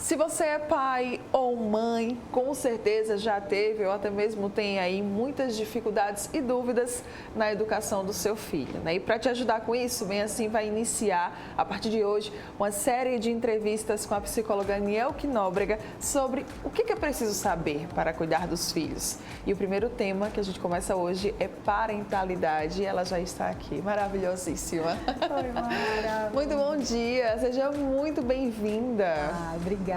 Se você é pai ou mãe, com certeza já teve ou até mesmo tem aí muitas dificuldades e dúvidas na educação do seu filho, né? E para te ajudar com isso, Bem Assim vai iniciar, a partir de hoje, uma série de entrevistas com a psicóloga Nielke Nóbrega sobre o que é preciso saber para cuidar dos filhos. E o primeiro tema que a gente começa hoje é parentalidade. Ela já está aqui, maravilhosíssima. Oi, Mara. Muito bom dia, seja muito bem-vinda. Obrigada.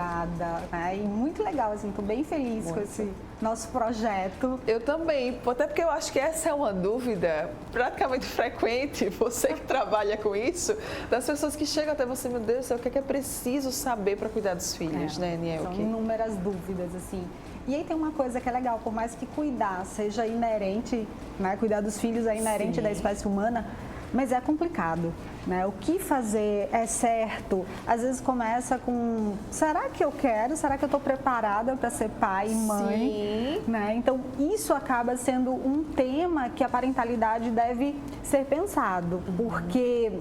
E muito legal, assim, estou bem feliz com esse nosso projeto. Eu também, até porque eu acho que essa é uma dúvida praticamente frequente, você que trabalha com isso, das pessoas que chegam até você, meu Deus do céu, o que é preciso saber para cuidar dos filhos, né, Nielke? São inúmeras dúvidas, assim. E aí tem uma coisa que é legal, por mais que cuidar seja inerente, né, cuidar dos filhos é inerente da espécie humana, mas é complicado, né? O que fazer é certo? Às vezes começa com, será que eu quero? Será que eu estou preparada para ser pai e mãe? Né? Então, isso acaba sendo um tema que a parentalidade deve ser pensado, porque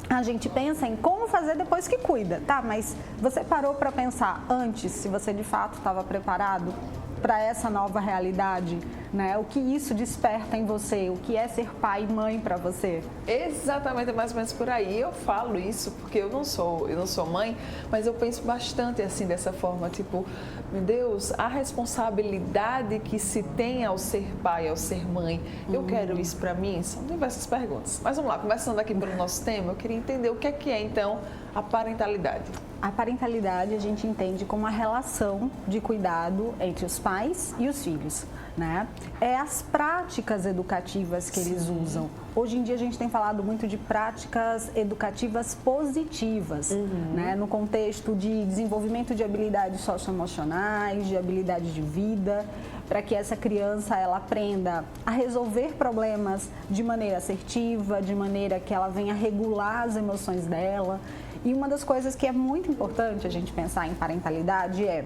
a gente pensa em como fazer depois que cuida, tá? Mas você parou para pensar antes se você de fato estava preparado para essa nova realidade, né? O que isso desperta em você, o que é ser pai e mãe para você? Exatamente, mais ou menos por aí. Eu falo isso porque eu não sou mãe, mas eu penso bastante assim dessa forma, tipo, meu Deus, a responsabilidade que se tem ao ser pai, ao ser mãe, eu quero isso para mim? São diversas perguntas. Mas vamos lá, começando aqui pelo nosso tema, eu queria entender o que é então a parentalidade. A parentalidade a gente entende como a relação de cuidado entre os pais e os filhos, né? É as práticas educativas que eles usam. Hoje em dia a gente tem falado muito de práticas educativas positivas, né? No contexto de desenvolvimento de habilidades socioemocionais, de habilidades de vida, para que essa criança ela aprenda a resolver problemas de maneira assertiva, de maneira que ela venha regular as emoções dela. E uma das coisas que é muito importante a gente pensar em parentalidade é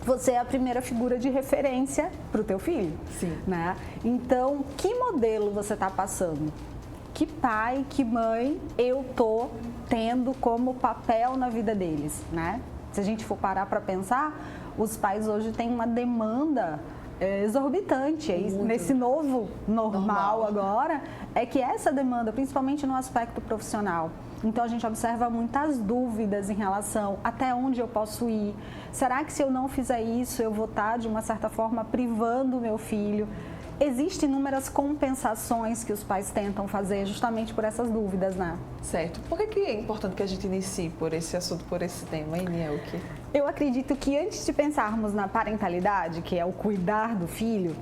você é a primeira figura de referência para o teu filho, né? Então, que modelo você está passando? Que pai, que mãe eu tô tendo como papel na vida deles, né? Se a gente for parar para pensar, os pais hoje têm uma demanda exorbitante. Nesse novo normal agora, é que essa demanda, principalmente no aspecto profissional. Então, a gente observa muitas dúvidas em relação até onde eu posso ir. Será que se eu não fizer isso, eu vou estar, de uma certa forma, privando o meu filho? Existem inúmeras compensações que os pais tentam fazer justamente por essas dúvidas, né? Certo. Por que é importante que a gente inicie por esse assunto, por esse tema, hein, Nielke? Eu acredito que antes de pensarmos na parentalidade, que é o cuidar do filho,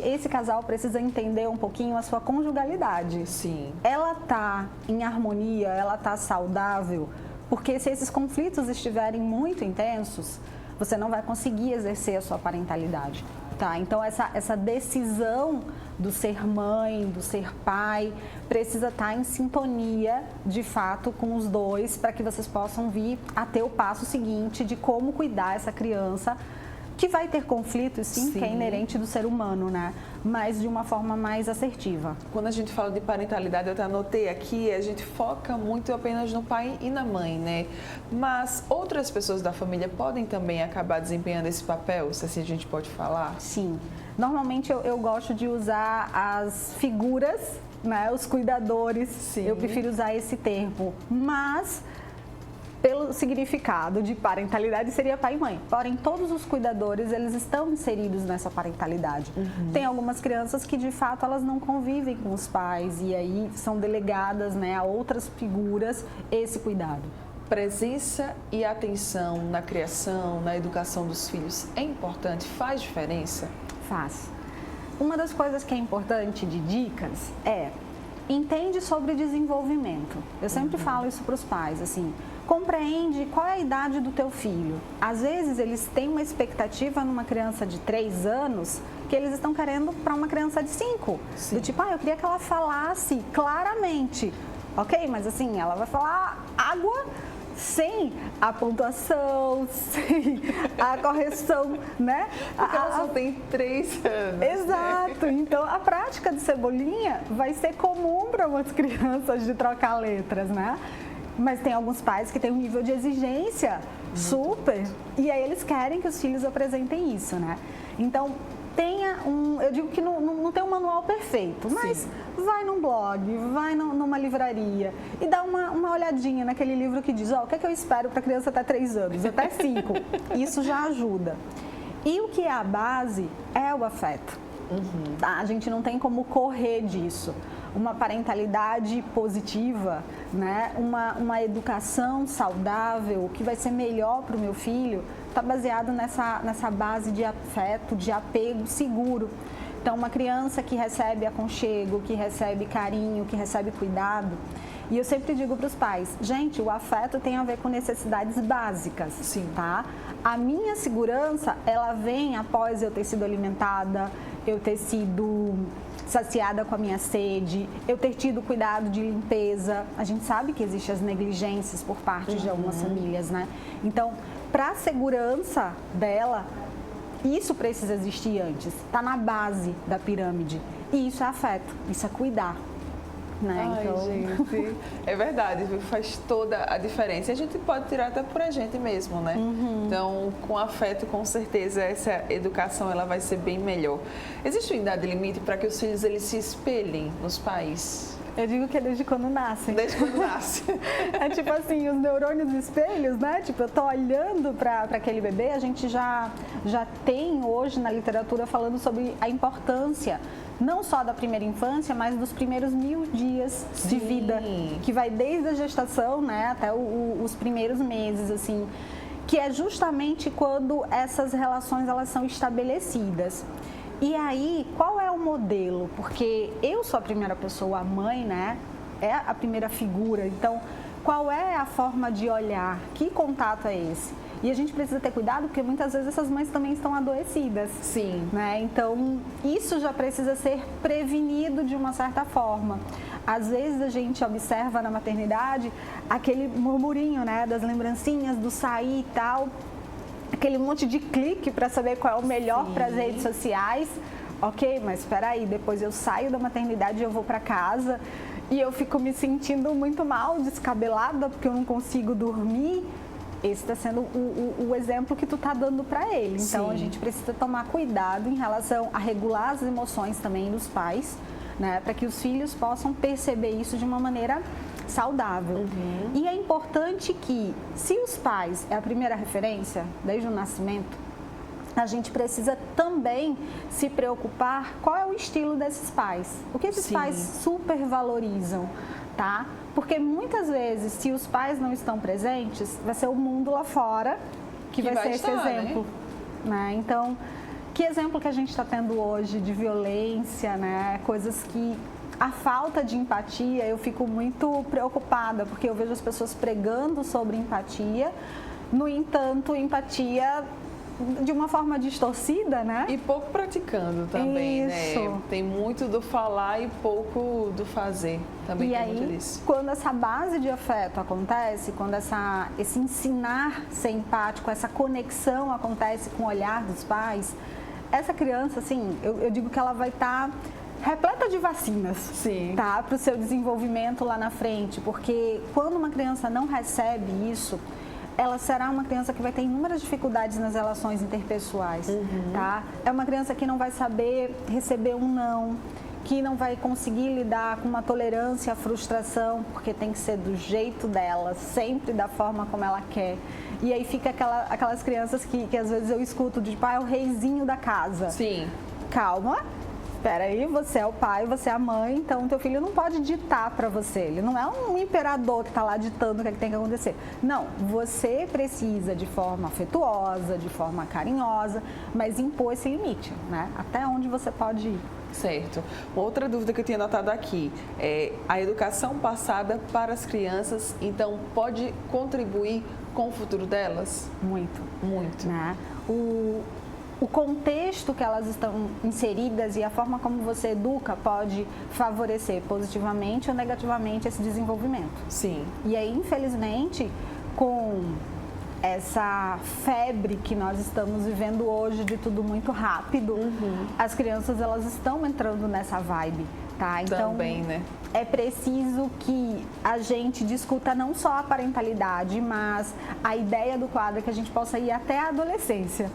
esse casal precisa entender um pouquinho a sua conjugalidade. Sim. Ela tá em harmonia, ela tá saudável, porque se esses conflitos estiverem muito intensos, você não vai conseguir exercer a sua parentalidade. Tá, então essa decisão do ser mãe, do ser pai, precisa estar em sintonia, de fato, com os dois, para que vocês possam vir a ter o passo seguinte de como cuidar essa criança, que vai ter conflitos, sim, que é inerente do ser humano, né? Mas de uma forma mais assertiva. Quando a gente fala de parentalidade, eu até anotei aqui, a gente foca muito apenas no pai e na mãe, né? Mas outras pessoas da família podem também acabar desempenhando esse papel, se assim a gente pode falar? Sim. Normalmente eu gosto de usar as figuras, né? Os cuidadores. Sim. Eu prefiro usar esse termo. Mas pelo significado de parentalidade seria pai e mãe. Porém, todos os cuidadores, eles estão inseridos nessa parentalidade. Tem algumas crianças que, de fato, elas não convivem com os pais e aí são delegadas, né, a outras figuras esse cuidado. Presença e atenção na criação, na educação dos filhos é importante? Faz diferença? Faz. Uma das coisas que é importante de dicas é entende sobre desenvolvimento. Eu sempre falo isso para os pais, assim, compreende qual é a idade do teu filho. Às vezes eles têm uma expectativa numa criança de 3 anos que eles estão querendo para uma criança de 5. Do tipo, eu queria que ela falasse claramente. Ok, mas assim, ela vai falar água sem a pontuação, sem a correção, né? Porque ela só tem 3 anos. Exato. Né? Então, a prática de cebolinha vai ser comum para umas crianças de trocar letras, né? Mas tem alguns pais que têm um nível de exigência super, e aí eles querem que os filhos apresentem isso, né? Então, eu digo que não tem um manual perfeito, mas Sim. vai num blog, vai numa livraria e dá uma olhadinha naquele livro que diz, o que é que eu espero para criança até 3 anos, até 5. Isso já ajuda. E o que é a base é o afeto. Tá? A gente não tem como correr disso. Uma parentalidade positiva, né? uma educação saudável, que vai ser melhor para o meu filho, está baseado nessa base de afeto, de apego seguro. Então, uma criança que recebe aconchego, que recebe carinho, que recebe cuidado. E eu sempre digo para os pais, gente, o afeto tem a ver com necessidades básicas. Sim. Tá? A minha segurança, ela vem após eu ter sido alimentada, eu ter sido saciada com a minha sede, eu ter tido cuidado de limpeza. A gente sabe que existem as negligências por parte de algumas famílias, né? Então, para a segurança dela, isso precisa existir antes. Está na base da pirâmide. E isso é afeto, isso é cuidar. Né? Ai, então... gente, é verdade, faz toda a diferença. E a gente pode tirar até por a gente mesmo, né? Então, com afeto, com certeza, essa educação ela vai ser bem melhor. Existe uma idade limite para que os filhos eles se espelhem nos pais? Eu digo que é desde quando nascem. Desde quando nasce. É tipo assim, os neurônios espelhos, né? Tipo, eu tô olhando para aquele bebê, a gente já tem hoje na literatura falando sobre a importância não só da primeira infância, mas dos primeiros 1000 dias de vida, que vai desde a gestação, né, até os primeiros meses, assim, que é justamente quando essas relações elas são estabelecidas. E aí, qual é o modelo? Porque eu sou a primeira pessoa, a mãe, né, é a primeira figura, então qual é a forma de olhar? Que contato é esse? E a gente precisa ter cuidado porque muitas vezes essas mães também estão adoecidas. Sim. Né? Então, isso já precisa ser prevenido de uma certa forma. Às vezes a gente observa na maternidade aquele murmurinho, né, das lembrancinhas, do sair e tal, aquele monte de clique para saber qual é o melhor para as redes sociais. Ok, mas espera aí, depois eu saio da maternidade e eu vou para casa e eu fico me sentindo muito mal, descabelada, porque eu não consigo dormir. Esse está sendo o exemplo que tu está dando para ele. Então, Sim. a gente precisa tomar cuidado em relação a regular as emoções também dos pais, né? Para que os filhos possam perceber isso de uma maneira saudável. E é importante que, se os pais é a primeira referência, desde o nascimento, a gente precisa também se preocupar qual é o estilo desses pais. O que esses Sim. pais super valorizam, tá? Porque muitas vezes, se os pais não estão presentes, vai ser o mundo lá fora que vai ser estar, esse exemplo. Né? Então, que exemplo que a gente está tendo hoje de violência, né? Coisas que a falta de empatia, eu fico muito preocupada, porque eu vejo as pessoas pregando sobre empatia, no entanto, empatia de uma forma distorcida, né? E pouco praticando também, Isso. né? Tem muito do falar e pouco do fazer. Também E tem aí, muito disso. quando essa base de afeto acontece, quando esse ensinar ser empático, essa conexão acontece com o olhar dos pais, essa criança, assim, eu digo que ela vai estar repleta de vacinas, Sim. tá? Para o seu desenvolvimento lá na frente, porque quando uma criança não recebe isso, ela será uma criança que vai ter inúmeras dificuldades nas relações interpessoais, tá? É uma criança que não vai saber receber um não, que não vai conseguir lidar com uma tolerância à frustração, porque tem que ser do jeito dela, sempre da forma como ela quer. E aí fica aquelas crianças que às vezes eu escuto de pai, é o reizinho da casa. Sim. Calma. Espera aí, você é o pai, você é a mãe, então teu filho não pode ditar para você. Ele não é um imperador que está lá ditando o que, é que tem que acontecer. Não, você precisa de forma afetuosa, de forma carinhosa, mas impor esse limite, né? Até onde você pode ir. Certo. Outra dúvida que eu tinha notado aqui é a educação passada para as crianças, então pode contribuir com o futuro delas? Muito. Muito. Né? O contexto que elas estão inseridas e a forma como você educa pode favorecer positivamente ou negativamente esse desenvolvimento. Sim. E aí, infelizmente, com essa febre que nós estamos vivendo hoje de tudo muito rápido, as crianças elas estão entrando nessa vibe. tá? Então, também, né? É preciso que a gente discuta não só a parentalidade, mas a ideia do quadro é que a gente possa ir até a adolescência,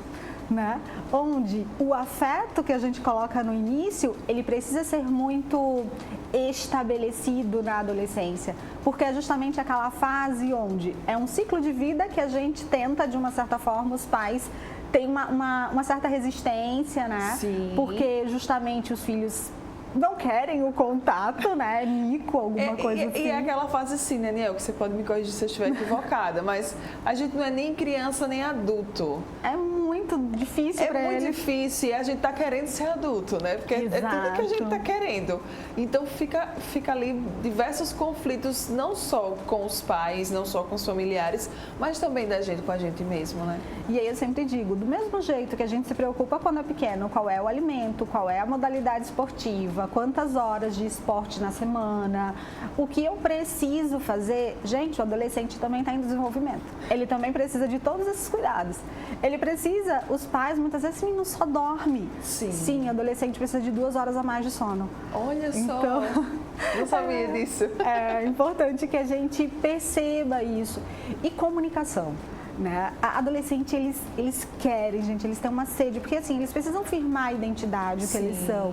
né? Onde o afeto que a gente coloca no início, ele precisa ser muito estabelecido na adolescência, porque é justamente aquela fase onde é um ciclo de vida que a gente tenta, de uma certa forma, os pais têm uma certa resistência, né? Sim. Porque justamente os filhos não querem o contato, né? Mico, alguma coisa assim. E é aquela fase assim, né, Niel, que você pode me corrigir se eu estiver equivocada, mas a gente não é nem criança nem adulto. É muito difícil para eles. É muito difícil e a gente tá querendo ser adulto, né? Porque Exato. é tudo que a gente tá querendo. Então fica ali diversos conflitos, não só com os pais, não só com os familiares, mas também da gente com a gente mesmo, né? E aí eu sempre digo, do mesmo jeito que a gente se preocupa quando é pequeno, qual é o alimento, qual é a modalidade esportiva, quantas horas de esporte na semana, o que eu preciso fazer, gente, o adolescente também está em desenvolvimento. Ele também precisa de todos esses cuidados. Ele precisa, os pais, muitas vezes, esse menino só dorme. Sim. Sim, adolescente precisa de 2 horas a mais de sono. Olha só, então, não sabia disso. É importante que a gente perceba isso. E comunicação. Né? A adolescente, eles querem, gente, eles têm uma sede, porque assim, eles precisam firmar a identidade, o que eles são.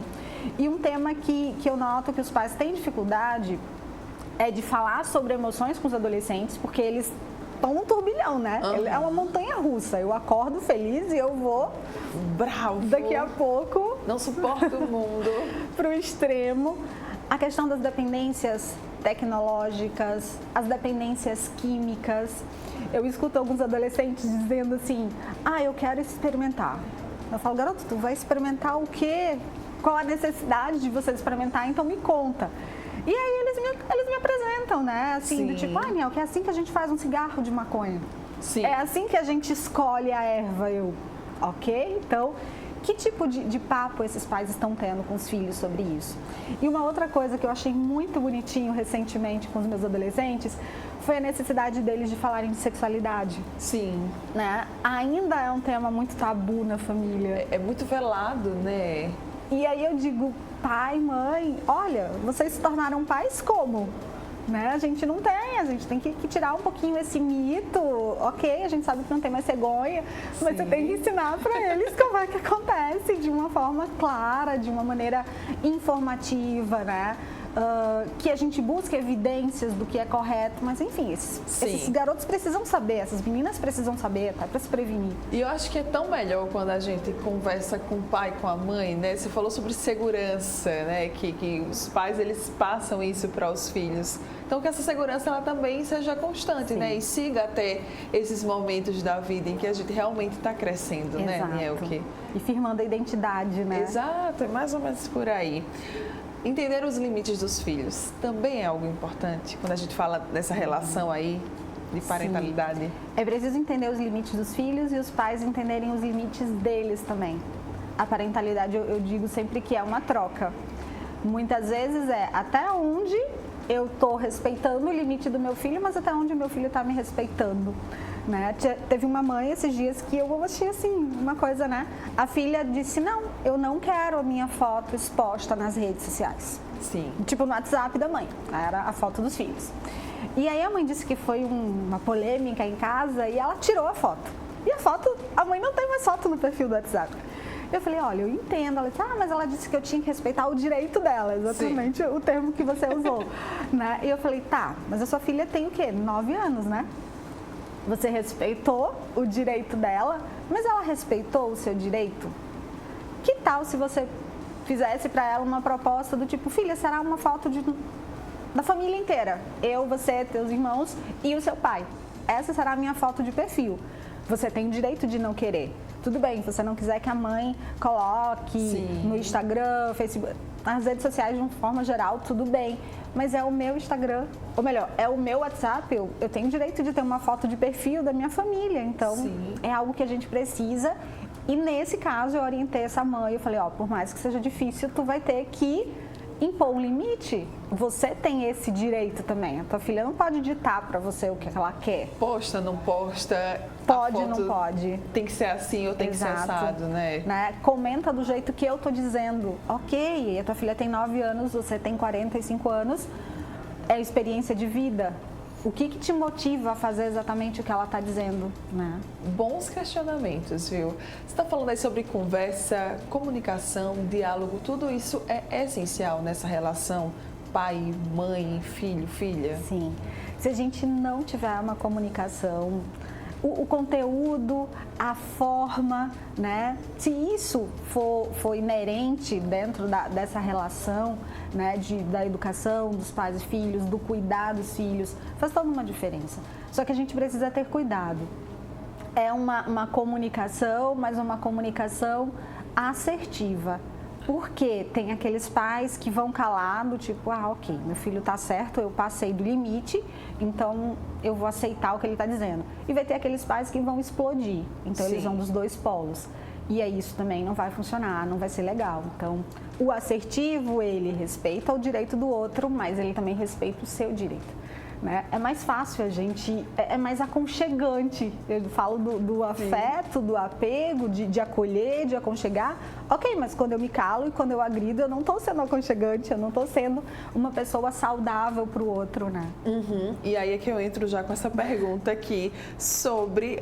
E um tema que eu noto que os pais têm dificuldade é de falar sobre emoções com os adolescentes, porque eles estão num turbilhão, né? Uhum. É uma montanha russa. Eu acordo feliz e eu vou bravo. Daqui a pouco não suporto o mundo para o extremo. A questão das dependências tecnológicas, as dependências químicas. Eu escuto alguns adolescentes dizendo assim, eu quero experimentar. Eu falo, garoto, tu vai experimentar o quê? Qual a necessidade de você experimentar? Então me conta. E aí eles me apresentam, né? Assim, do tipo, Niel, que é assim que a gente faz um cigarro de maconha. Sim. É assim que a gente escolhe a erva. Eu, ok? Então, que tipo de papo esses pais estão tendo com os filhos sobre isso? E uma outra coisa que eu achei muito bonitinho recentemente com os meus adolescentes foi a necessidade deles de falarem de sexualidade. Sim. Né? Ainda é um tema muito tabu na família. É muito velado, né? E aí eu digo, pai, mãe, olha, vocês se tornaram pais como? Né? A gente não tem, a gente tem que tirar um pouquinho esse mito. Ok, a gente sabe que não tem mais cegonha, mas você tem que ensinar para eles como é que acontece de uma forma clara, de uma maneira informativa, né? Que a gente busque evidências do que é correto, mas enfim, esses garotos precisam saber, essas meninas precisam saber, até para se prevenir. E eu acho que é tão melhor quando a gente conversa com o pai, com a mãe, né? Você falou sobre segurança, né? Que os pais, eles passam isso para os filhos. Então, que essa segurança, ela também seja constante, né? E siga até esses momentos da vida em que a gente realmente está crescendo, né, Nielke? E firmando a identidade, né? Exato, é mais ou menos por aí. Entender os limites dos filhos também é algo importante quando a gente fala dessa relação aí de parentalidade. Sim. É preciso entender os limites dos filhos e os pais entenderem os limites deles também. A parentalidade, eu digo sempre que é uma troca. Muitas vezes é até onde eu estou respeitando o limite do meu filho, mas até onde o meu filho está me respeitando. Né? Teve uma mãe esses dias que eu achei assim, uma coisa, né? A filha disse, não, eu não quero a minha foto exposta nas redes sociais. Sim. Tipo no WhatsApp da mãe, era a foto dos filhos. E aí a mãe disse que foi uma polêmica em casa e ela tirou a foto. E a mãe não tem mais foto no perfil do WhatsApp. Eu falei, olha, eu entendo. Ela disse, mas ela disse que eu tinha que respeitar o direito dela, exatamente o termo que você usou. Né? E eu falei, tá, mas a sua filha tem o quê? 9 anos, né? Você respeitou o direito dela, mas ela respeitou o seu direito? Que tal se você fizesse para ela uma proposta do tipo, filha, será uma foto da família inteira? Eu, você, teus irmãos e o seu pai. Essa será a minha foto de perfil. Você tem o direito de não querer. Tudo bem, se você não quiser que a mãe coloque no Instagram, Facebook, nas redes sociais de uma forma geral, tudo bem. Mas é o meu Instagram, ou melhor, é o meu WhatsApp, eu tenho direito de ter uma foto de perfil da minha família. Então, é algo que a gente precisa. E nesse caso, eu orientei essa mãe, eu falei, por mais que seja difícil, tu vai ter que impor um limite, você tem esse direito também. A tua filha não pode ditar para você o que ela quer. Posta, não posta. Pode, não pode. Tem que ser assim ou tem que ser assado, né? Comenta do jeito que eu tô dizendo. Ok, a tua filha tem 9 anos, você tem 45 anos. É experiência de vida. O que te motiva a fazer exatamente o que ela está dizendo, né? Bons questionamentos, viu? Você está falando aí sobre conversa, comunicação, diálogo, tudo isso é essencial nessa relação pai, mãe, filho, filha? Sim. Se a gente não tiver uma comunicação, o conteúdo, a forma, né? Se isso for inerente dentro dessa relação, né? Da educação dos pais e filhos, do cuidar dos filhos, faz toda uma diferença. Só que a gente precisa ter cuidado. É uma comunicação, mas uma comunicação assertiva. Porque tem aqueles pais que vão calado, tipo, ok, meu filho tá certo, eu passei do limite, então eu vou aceitar o que ele tá dizendo. E vai ter aqueles pais que vão explodir, então eles vão dos dois polos. E aí isso também não vai funcionar, não vai ser legal. Então, o assertivo, ele respeita o direito do outro, mas ele também respeita o seu direito. Né? É mais fácil a gente, é mais aconchegante. Eu falo do afeto, do apego, de acolher, de aconchegar. Ok, mas quando eu me calo e quando eu agrido, eu não estou sendo aconchegante, eu não estou sendo uma pessoa saudável para o outro, né? E aí é que eu entro já com essa pergunta aqui sobre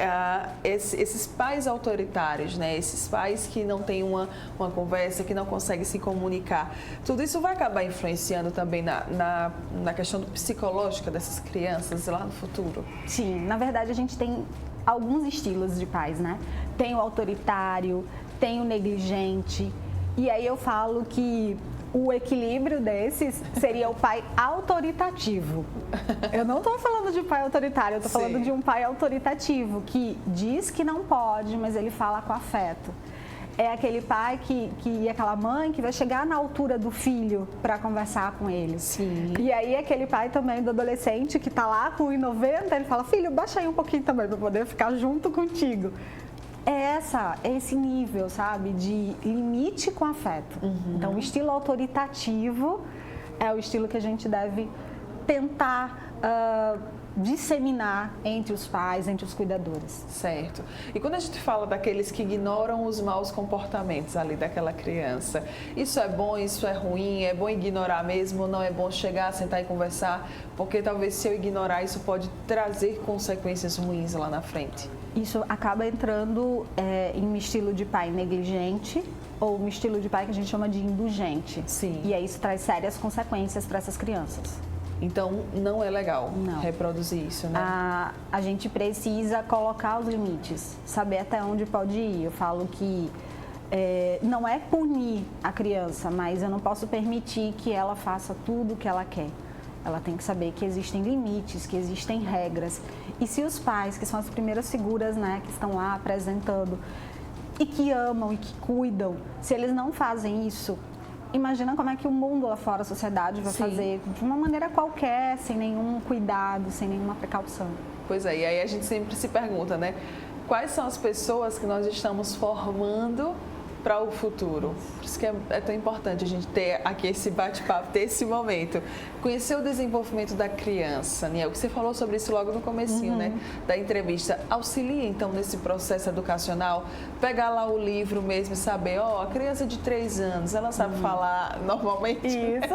esses pais autoritários, né? Esses pais que não têm uma conversa, que não conseguem se comunicar. Tudo isso vai acabar influenciando também na questão psicológica dessas crianças lá no futuro? Sim, na verdade a gente tem alguns estilos de pais, né? Tem o autoritário, tem o negligente, e aí eu falo que o equilíbrio desses seria o pai autoritativo. Eu não estou falando de pai autoritário, eu estou falando de um pai autoritativo que diz que não pode, mas ele fala com afeto. É aquele pai e aquela mãe que vai chegar na altura do filho para conversar com ele. Sim. E aí aquele pai também do adolescente que está lá com 1,90, ele fala, filho, baixa aí um pouquinho também para poder ficar junto contigo. É esse nível, sabe, de limite com afeto. Então, o estilo autoritativo é o estilo que a gente deve tentar disseminar entre os pais, entre os cuidadores. Certo. E quando a gente fala daqueles que ignoram os maus comportamentos ali daquela criança, isso é bom, isso é ruim, é bom ignorar mesmo, não é bom chegar, sentar e conversar, porque talvez se eu ignorar isso pode trazer consequências ruins lá na frente. Isso acaba entrando em um estilo de pai negligente ou um estilo de pai que a gente chama de indulgente. Sim. E aí isso traz sérias consequências para essas crianças. Então, não é legal reproduzir isso, né? A gente precisa colocar os limites, saber até onde pode ir. Eu falo que não é punir a criança, mas eu não posso permitir que ela faça tudo o que ela quer. Ela tem que saber que existem limites, que existem regras. E se os pais, que são as primeiras figuras, né, que estão lá apresentando e que amam e que cuidam, se eles não fazem isso, imagina como é que o mundo lá fora, a sociedade, vai fazer de uma maneira qualquer, sem nenhum cuidado, sem nenhuma precaução. Pois é, e aí a gente sempre se pergunta, né? Quais são as pessoas que nós estamos formando para o futuro? Por isso que é tão importante a gente ter aqui esse bate-papo, ter esse momento. Conhecer o desenvolvimento da criança, Niel, que você falou sobre isso logo no comecinho, né, da entrevista. Auxilia, então, nesse processo educacional, pegar lá o livro mesmo e saber, a criança de 3 anos, ela sabe falar normalmente? Isso.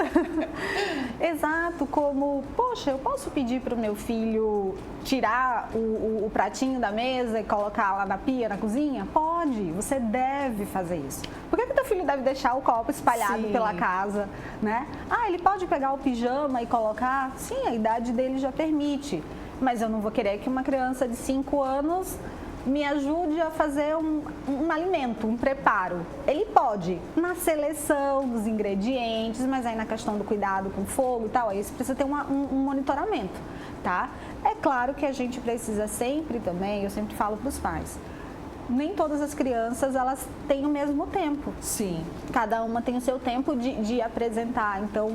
Exato, como, poxa, eu posso pedir para o meu filho tirar o pratinho da mesa e colocar lá na pia, na cozinha? Pode, você deve fazer isso. Por que teu filho deve deixar o copo espalhado pela casa, né? Ele pode pegar o pijama e colocar? Sim, a idade dele já permite. Mas eu não vou querer que uma criança de 5 anos me ajude a fazer um alimento, um preparo. Ele pode, na seleção dos ingredientes, mas aí na questão do cuidado com fogo e tal, aí você precisa ter um monitoramento, tá? É claro que a gente precisa sempre também, eu sempre falo para os pais, nem todas as crianças, elas têm o mesmo tempo. Sim. Cada uma tem o seu tempo de apresentar. Então,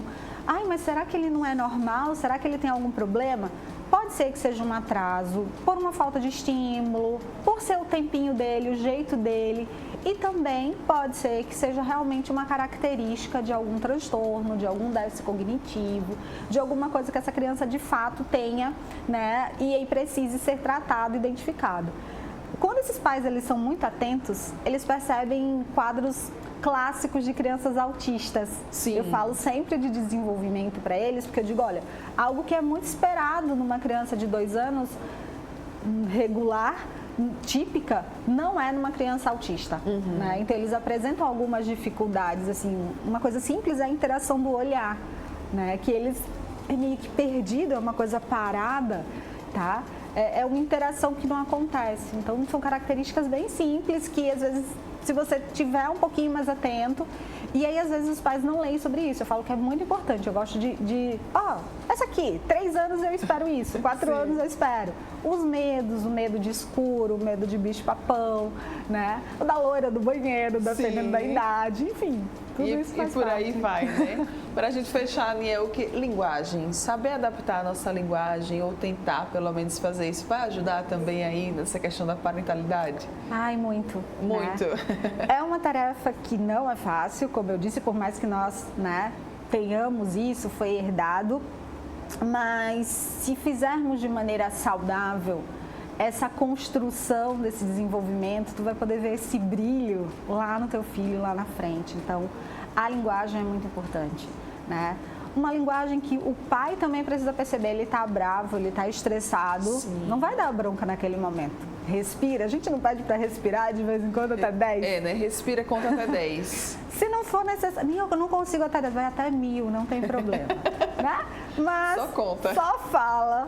mas será que ele não é normal? Será que ele tem algum problema? Pode ser que seja um atraso, por uma falta de estímulo, por ser o tempinho dele, o jeito dele. E também pode ser que seja realmente uma característica de algum transtorno, de algum déficit cognitivo, de alguma coisa que essa criança de fato tenha, né? E aí precise ser tratado, identificado. Quando esses pais eles são muito atentos, eles percebem quadros clássicos de crianças autistas. Sim. Eu falo sempre de desenvolvimento para eles, porque eu digo, olha, algo que é muito esperado numa criança de 2 anos, regular, típica, não é numa criança autista. Né? Então, eles apresentam algumas dificuldades, assim, uma coisa simples é a interação do olhar, né? Que eles é meio que perdido, é uma coisa parada, tá? É uma interação que não acontece. Então, são características bem simples que, às vezes, se você tiver um pouquinho mais atento, e aí, às vezes, os pais não leem sobre isso. Eu falo que é muito importante. Eu gosto essa aqui, 3 anos eu espero isso, 4 anos eu espero. Os medos, o medo de escuro, o medo de bicho-papão, né? O da loira do banheiro, dependendo da idade, enfim. Tudo isso faz e por aí parte. vai, né? Para a gente fechar, Niel, linguagem. Saber adaptar a nossa linguagem ou tentar, pelo menos, fazer isso vai ajudar também aí nessa questão da parentalidade? Ai, muito. Muito. Né? É uma tarefa que não é fácil, como eu disse, por mais que nós, né, tenhamos isso, foi herdado. Mas se fizermos de maneira saudável, essa construção desse desenvolvimento, tu vai poder ver esse brilho lá no teu filho, lá na frente. Então, a linguagem é muito importante, né? Uma linguagem que o pai também precisa perceber, ele tá bravo, ele tá estressado, Sim. Não vai dar bronca naquele momento. Respira, a gente não pede para respirar de vez em quando até 10? Né? Respira, conta até 10. Se não for necessário, eu não consigo até 10, vai até 1000, não tem problema, né? Mas Só conta. Só fala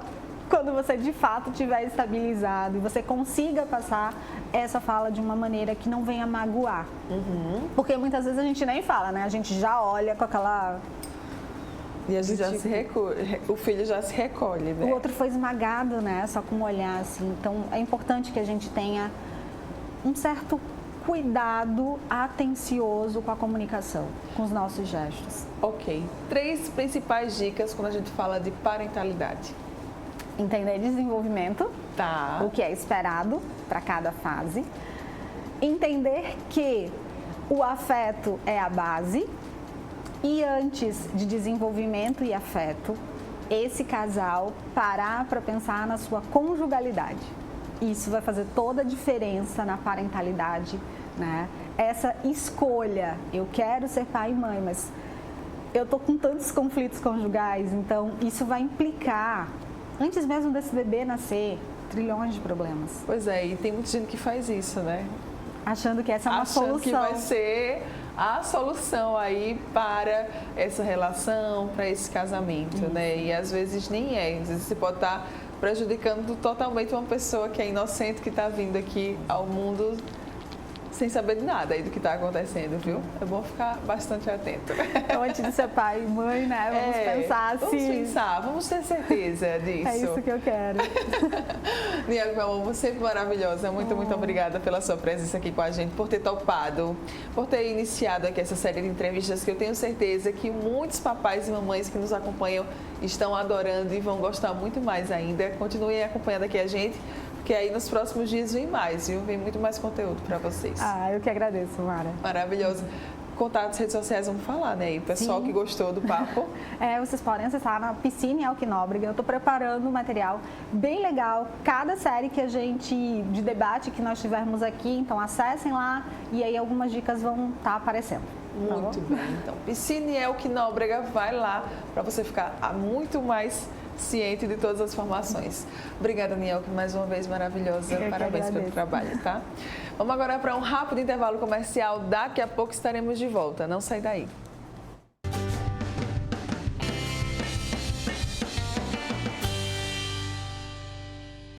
quando você de fato estiver estabilizado e você consiga passar essa fala de uma maneira que não venha magoar. Porque muitas vezes a gente nem fala, né? A gente já olha com aquela... E a gente já se recolhe, o filho já se recolhe, né? O outro foi esmagado, né? Só com um olhar, assim. Então, é importante que a gente tenha um certo cuidado atencioso com a comunicação, com os nossos gestos. Ok. 3 principais dicas quando a gente fala de parentalidade. Entender desenvolvimento, Tá. o que é esperado para cada fase. Entender que o afeto é a base. E antes de desenvolvimento e afeto, esse casal parar para pensar na sua conjugalidade. Isso vai fazer toda a diferença na parentalidade, né? Essa escolha, eu quero ser pai e mãe, mas eu tô com tantos conflitos conjugais, então isso vai implicar, antes mesmo desse bebê nascer, trilhões de problemas. Pois é, e tem muita gente que faz isso, né? Achando que essa é uma Achando solução. que vai ser a solução aí para essa relação, para esse casamento, né? E às vezes nem é. Às vezes você pode estar prejudicando totalmente uma pessoa que é inocente, que está vindo aqui ao mundo sem saber de nada aí do que está acontecendo, viu? É bom ficar bastante atento. Então, antes de ser pai e mãe, né? Vamos pensar Vamos pensar, vamos ter certeza disso. É isso que eu quero. Niel, meu amor, sempre maravilhosa. Muito obrigada pela sua presença aqui com a gente, por ter topado, por ter iniciado aqui essa série de entrevistas que eu tenho certeza que muitos papais e mamães que nos acompanham estão adorando e vão gostar muito mais ainda. Continuem acompanhando aqui a gente, porque aí nos próximos dias vem mais, viu? Vem muito mais conteúdo para vocês. Eu que agradeço, Mara. Maravilhoso. Contatos, redes sociais, vamos falar, né? E o pessoal Sim. que gostou do papo. Vocês podem acessar na Piscine Elquinóbrega. Eu estou preparando um material bem legal. Cada série de debate que nós tivermos aqui, então acessem lá e aí algumas dicas vão estar aparecendo. Muito bem. Então, Piscine Elquinóbrega, vai lá para você ficar muito mais ciente de todas as formações. Obrigada, Niel, mais uma vez maravilhosa. Parabéns pelo trabalho, tá? Vamos agora para um rápido intervalo comercial. Daqui a pouco estaremos de volta. Não sai daí.